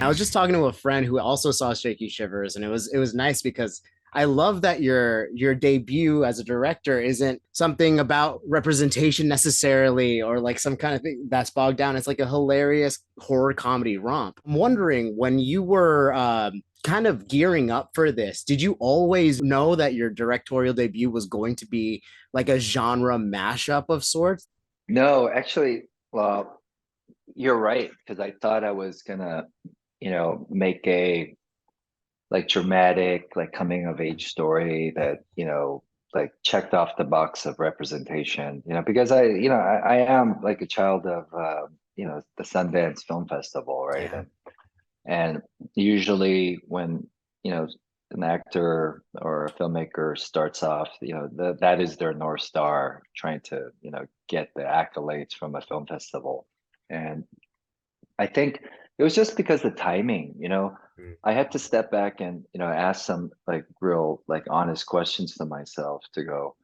I was just talking to a friend who also saw Shaky Shivers, and it was nice because I love that your debut as a director isn't something about representation necessarily or like some kind of thing that's bogged down. It's like a hilarious horror comedy romp. I'm wondering when you were kind of gearing up for this, did you always know that your directorial debut was going to be like a genre mashup of sorts? No, actually, well, you're right, because I thought I was gonna, make a like dramatic, like coming of age story that, like checked off the box of representation, because I am like a child of, the Sundance Film Festival, right? Yeah. And usually when, you know, an actor or a filmmaker starts off, that is their North Star, trying to, get the accolades from a film festival. And I think it was just because the timing, Mm. I had to step back and, ask some like real, like honest questions to myself to go,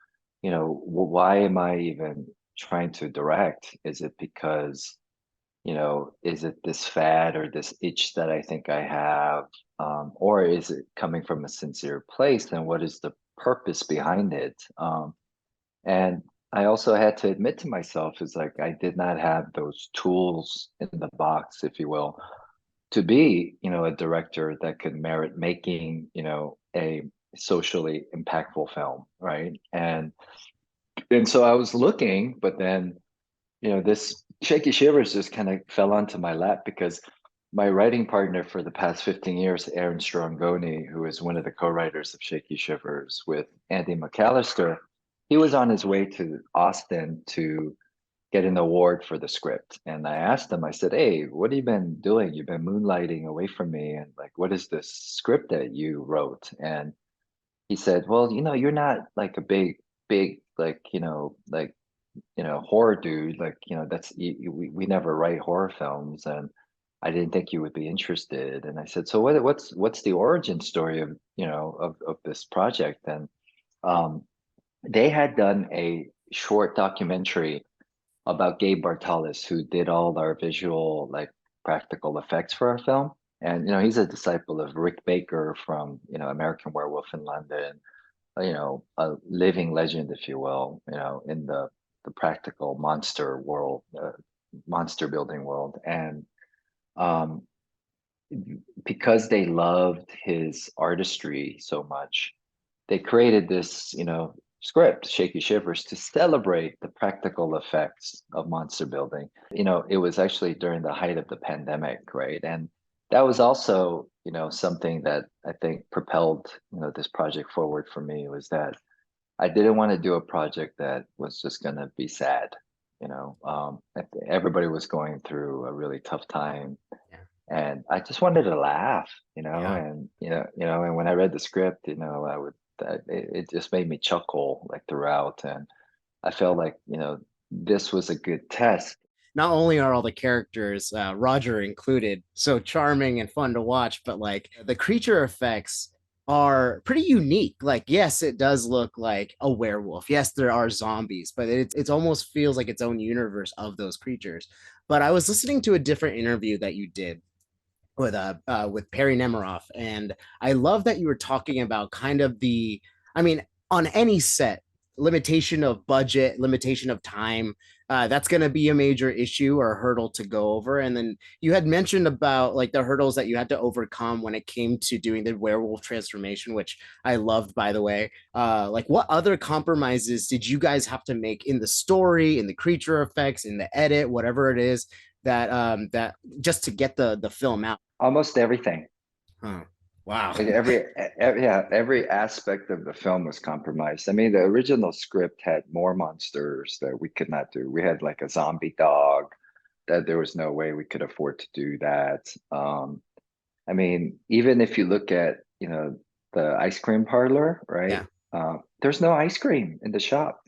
why am I even trying to direct? Is it because, is it this fad or this itch that I think I have? Or is it coming from a sincere place? And what is the purpose behind it? And I also had to admit to myself is like I did not have those tools in the box, if you will, to be, a director that could merit making, a socially impactful film, right? And so I was looking, but then, this Shaky Shivers just kind of fell onto my lap because my writing partner for the past 15 years, Aaron Strongoni, who is one of the co-writers of Shaky Shivers with Andy McAllister, he was on his way to Austin to get an award for the script. And I asked him, I said, "Hey, what have you been doing? You've been moonlighting away from me. And like, what is this script that you wrote?" And he said, "Well, you're not like a big, like, horror dude. Like, that's, we never write horror films. And I didn't think you would be interested." And I said, "So what's the origin story of, of this project?" And um, they had done a short documentary about Gabe Bartalis, who did all our visual, like practical effects for our film. And he's a disciple of Rick Baker from American Werewolf in London. A living legend, if you will. In the practical monster world, monster building world, and um, because they loved his artistry so much, they created this, script, Shaky Shivers, to celebrate the practical effects of monster building. It was actually during the height of the pandemic, right? And that was also, something that I think propelled, this project forward for me was that I didn't want to do a project that was just going to be sad. Everybody was going through a really tough time, Yeah. and I just wanted to laugh, Yeah. and and when I read the script, it just made me chuckle like throughout, and I felt like this was a good test. Not only are all the characters, Roger included, so charming and fun to watch, but like the creature effects are pretty unique. Like, yes, it does look like a werewolf. Yes, there are zombies, but it's almost feels like its own universe of those creatures. But I was listening to a different interview that you did with Perry Nemiroff, and I love that you were talking about kind of I mean, on any set, limitation of budget, limitation of time. That's going to be a major issue or a hurdle to go over. And then you had mentioned about like the hurdles that you had to overcome when it came to doing the werewolf transformation, which I loved, by the way. Like, what other compromises did you guys have to make in the story, in the creature effects, in the edit, whatever it is that just to get the film out? Almost everything. Huh. Wow. Like yeah, every aspect of the film was compromised. I mean, the original script had more monsters that we could not do. We had like a zombie dog that there was no way we could afford to do that. I mean, even if you look at, the ice cream parlor, right? Yeah. There's no ice cream in the shop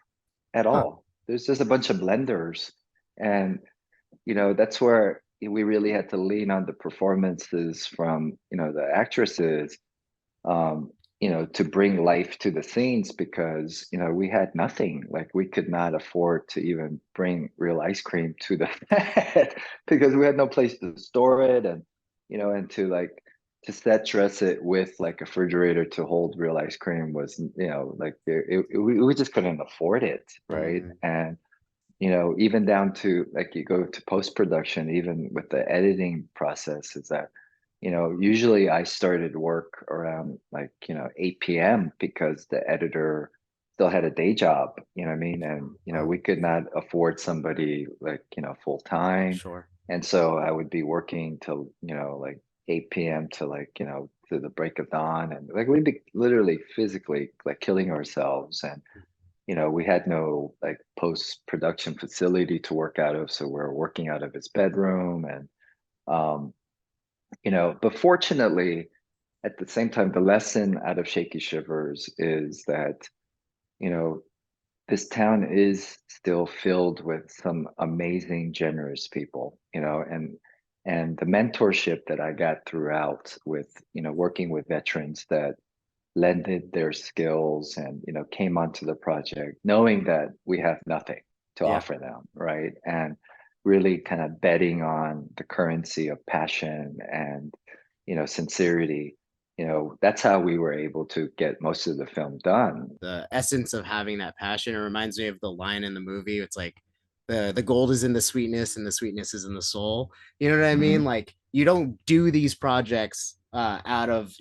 at Huh. all. There's just a bunch of blenders. And, that's where we really had to lean on the performances from, the actresses, to bring life to the scenes because, we had nothing. Like we could not afford to even bring real ice cream to the set because we had no place to store it. And and to set dress it with like a refrigerator to hold real ice cream was, like we just couldn't afford it, right? Mhm. And even down to like you go to post production, even with the editing process, is that usually I started work around like 8 p.m. because the editor still had a day job, you know what I mean? And Wow. we could not afford somebody like full time, Sure. and so I would be working till like 8 p.m. to like to the break of dawn, and like we'd be literally physically like killing ourselves. And we had no like post production facility to work out of, so we're working out of his bedroom. And um but fortunately, at the same time, the lesson out of Shaky Shivers is that you know this town is still filled with some amazing, generous people, and the mentorship that I got throughout with working with veterans that lended their skills and came onto the project knowing that we have nothing to Yeah. offer them, right? And really kind of betting on the currency of passion and sincerity. That's how we were able to get most of the film done. The essence of having that passion. It reminds me of the line in the movie. It's like the gold is in the sweetness and the sweetness is in the soul. You know what I mean? Hmm. Like you don't do these projects out of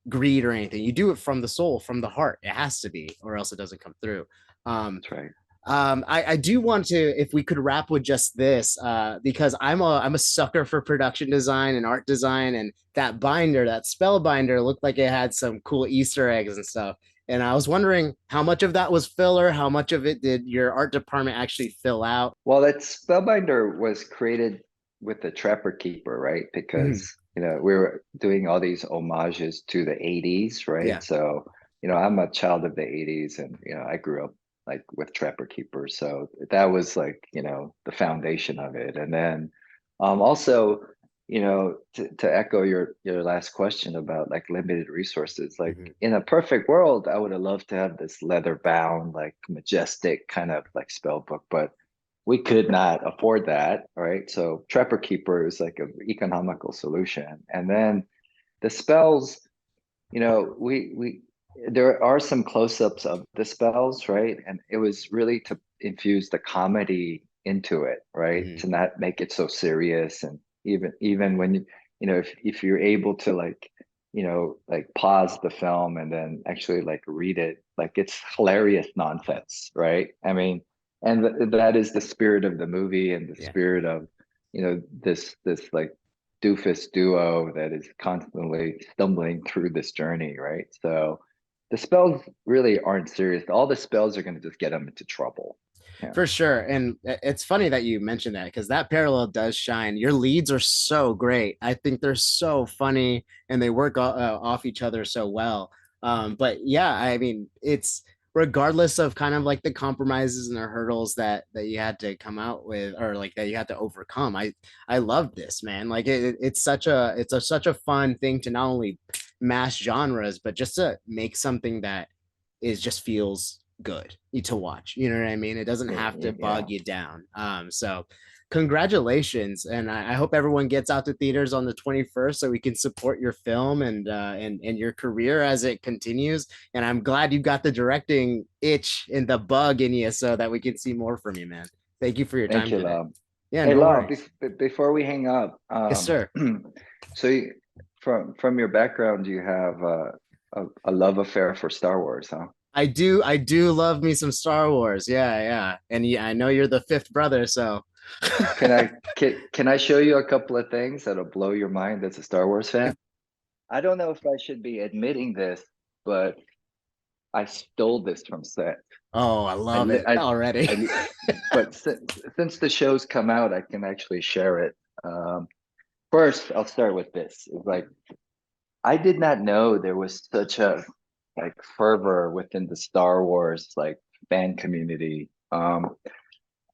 greed or anything. You do it from the soul, from the heart. It has to be, or else it doesn't come through. Um, That's right. I do want to, if we could wrap with just this, because I'm a sucker for production design and art design, and that binder, that spell binder, looked like it had some cool Easter eggs and stuff. And I was wondering how much of that was filler, how much of it did your art department actually fill out? Well, that Spellbinder was created with the Trapper Keeper, right? Because, Mhm. we were doing all these homages to the 80s, right? Yeah, So, I'm a child of the 80s, and, I grew up like with Trapper Keeper. So that was like, the foundation of it. And then also, to echo your last question about like limited resources, like mhm. in a perfect world, I would have loved to have this leather bound, like majestic kind of like spell book, but we could not afford that, right? So Trapper Keeper is like an economical solution. And then the spells, we there are some close-ups of the spells, right? And it was really to infuse the comedy into it, right? Mhm. To not make it so serious. And even when if you're able to like like pause the film and then actually like read it, like it's hilarious nonsense, right? I mean, and that is the spirit of the movie and the Yeah. spirit of this like doofus duo that is constantly stumbling through this journey, right? So the spells really aren't serious. All the spells are going to just get them into trouble. Yeah. For sure. And it's funny that you mentioned that because that parallel does shine. Your leads are so great. I think they're so funny and they work off each other so well. But yeah, I mean, it's regardless of kind of like the compromises and the hurdles that you had to come out with or like that you had to overcome. I love this, man. Like it's such a fun thing to not only mash genres, but just to make something that is just feels good to watch. You know what I mean? It doesn't have to bog Yeah. you down. So congratulations. And I hope everyone gets out to theaters on the 21st so we can support your film and your career as it continues. And I'm glad you got the directing itch and the bug in you so that we can see more from you, man. Thank you for your Thank time you, today. Lob. Yeah, Hey, no Lob, worries. before we hang up, Yes, sir. so from your background, you have a love affair for Star Wars, huh? I do love me some Star Wars. Yeah, yeah. And yeah, I know you're the fifth brother, so Can I show you a couple of things that'll blow your mind as a Star Wars fan? I don't know if I should be admitting this, but I stole this from set. oh, I I, love li- it I, already. I, but since the show's come out, I can actually share it. Um, First, I'll start with this. It's like I did not know there was such a like fervor within the Star Wars like fan community.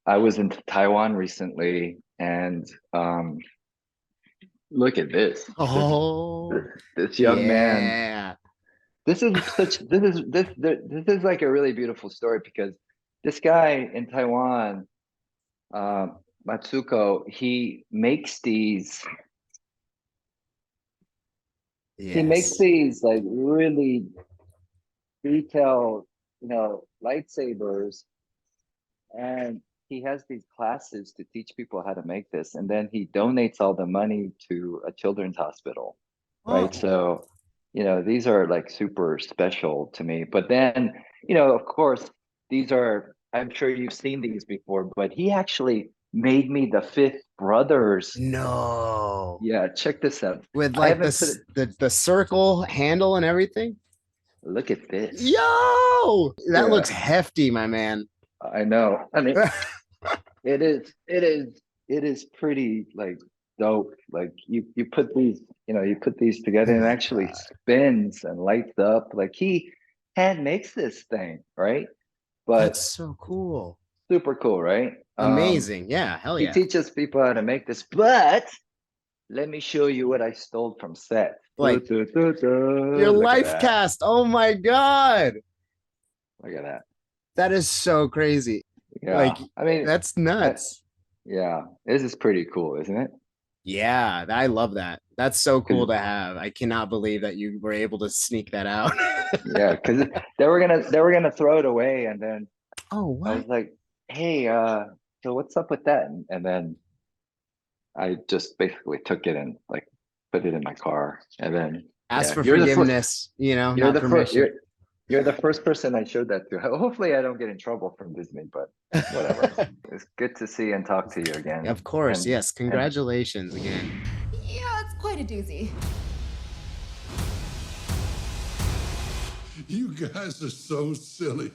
I was in Taiwan recently, and look at this. Oh, This young man. yeah. This is like a really beautiful story because this guy in Taiwan, uh, Matsuko, he makes these he makes Yes. these like really detailed, lightsabers, and he has these classes to teach people how to make this, and then he donates all the money to a children's hospital, right? Oh, So, these are like super special to me. But then, of course, these are, I'm sure you've seen these before, but he actually made me the Fifth Brothers. no. Yeah, check this out. With I like haven't put it. the circle handle and everything. Look at this. Yo, that looks Yeah, hefty, my man. I know. I mean, it is pretty like dope. Like you put these, you put these Oh together and it my actually God. spins and lights up. Like he hand makes this thing, right? That's But so cool. super cool, right? Amazing. Yeah, hell He yeah. teaches people how to make this, but let me show you what I stole from set. Like your Look at life that. cast. Oh my God. Look at that. That is so crazy. Yeah. Like, I mean, that's I, nuts. yeah, this is pretty cool, isn't it? Yeah, I love that. That's so cool Because to have. I cannot believe that you were able to sneak that out. yeah, because they were gonna throw it away, and then Oh, I what? was like, "Hey, so what's up with that?" And then I just basically took it and like put it in my car, and then Ask yeah, for you're the first, forgiveness, you're not the first, permission. you're the first person I showed that to. Hopefully, I don't get in trouble from Disney, but whatever. It's good to see and talk to you again, Of course, and yes. and Congratulations again. Yeah, it's quite a doozy. You guys are so silly.